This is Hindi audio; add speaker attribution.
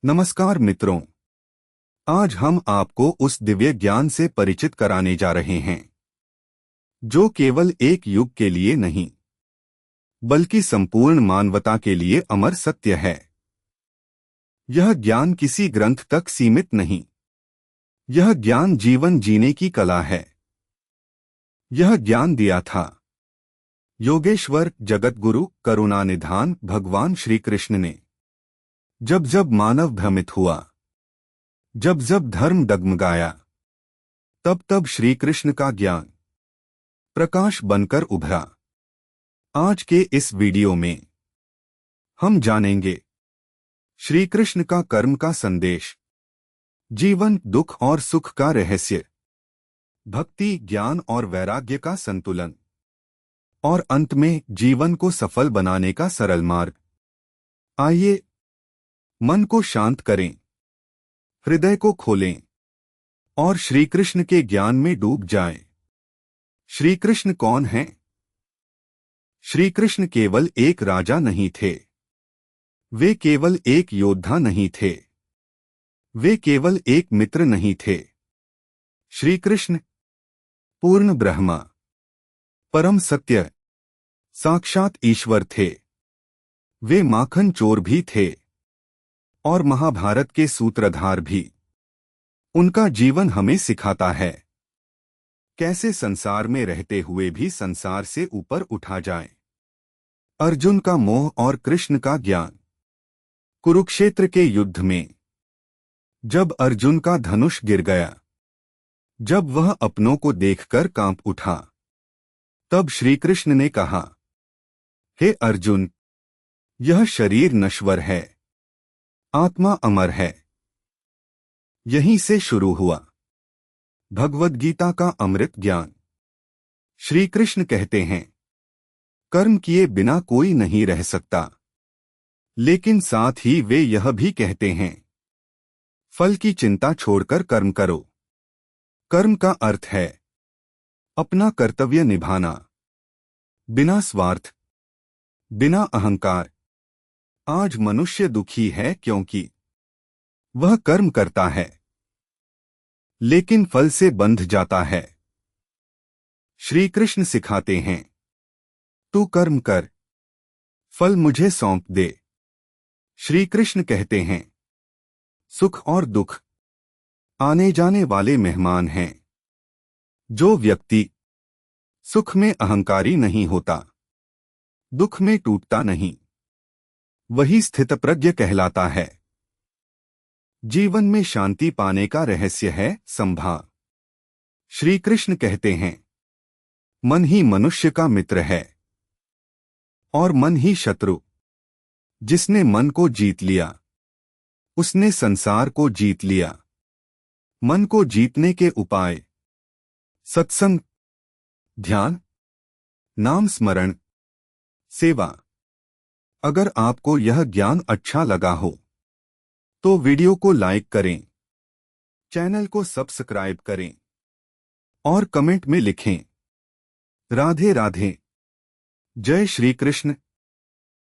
Speaker 1: नमस्कार मित्रों, आज हम आपको उस दिव्य ज्ञान से परिचित कराने जा रहे हैं जो केवल एक युग के लिए नहीं बल्कि संपूर्ण मानवता के लिए अमर सत्य है। यह ज्ञान किसी ग्रंथ तक सीमित नहीं, यह ज्ञान जीवन जीने की कला है। यह ज्ञान दिया था योगेश्वर जगतगुरु करुणानिधान भगवान श्री कृष्ण ने। जब जब मानव भ्रमित हुआ, जब जब धर्म डगमगाया, तब तब श्री कृष्ण का ज्ञान प्रकाश बनकर उभरा। आज के इस वीडियो में हम जानेंगे श्री कृष्ण का कर्म का संदेश, जीवन दुख और सुख का रहस्य, भक्ति ज्ञान और वैराग्य का संतुलन, और अंत में जीवन को सफल बनाने का सरल मार्ग। आइए मन को शांत करें, हृदय को खोलें और श्री कृष्ण के ज्ञान में डूब जाएं। श्री कृष्ण कौन हैं? श्री कृष्ण केवल एक राजा नहीं थे, वे केवल एक योद्धा नहीं थे, वे केवल एक मित्र नहीं थे। श्री कृष्ण पूर्ण ब्रह्मा, परम सत्य, साक्षात ईश्वर थे। वे माखन चोर भी थे और महाभारत के सूत्रधार भी। उनका जीवन हमें सिखाता है कैसे संसार में रहते हुए भी संसार से ऊपर उठा जाए। अर्जुन का मोह और कृष्ण का ज्ञान। कुरुक्षेत्र के युद्ध में जब अर्जुन का धनुष गिर गया, जब वह अपनों को देखकर कांप उठा, तब श्री कृष्ण ने कहा, हे अर्जुन, यह शरीर नश्वर है, आत्मा अमर है। यहीं से शुरू हुआ भगवद गीता का अमृत ज्ञान। श्री कृष्ण कहते हैं, कर्म किए बिना कोई नहीं रह सकता, लेकिन साथ ही वे यह भी कहते हैं, फल की चिंता छोड़कर कर्म करो। कर्म का अर्थ है अपना कर्तव्य निभाना, बिना स्वार्थ, बिना अहंकार। आज मनुष्य दुखी है क्योंकि वह कर्म करता है लेकिन फल से बंध जाता है। श्री कृष्ण सिखाते हैं, तू कर्म कर, फल मुझे सौंप दे। श्री कृष्ण कहते हैं, सुख और दुख आने जाने वाले मेहमान हैं। जो व्यक्ति सुख में अहंकारी नहीं होता, दुख में टूटता नहीं, वही स्थितप्रज्ञ कहलाता है। जीवन में शांति पाने का रहस्य है संभाव। श्री कृष्ण कहते हैं, मन ही मनुष्य का मित्र है और मन ही शत्रु। जिसने मन को जीत लिया, उसने संसार को जीत लिया। मन को जीतने के उपाय: सत्संग, ध्यान, नाम स्मरण, सेवा। अगर आपको यह ज्ञान अच्छा लगा हो तो वीडियो को लाइक करें, चैनल को सब्सक्राइब करें और कमेंट में लिखें, राधे राधे। जय श्री कृष्ण।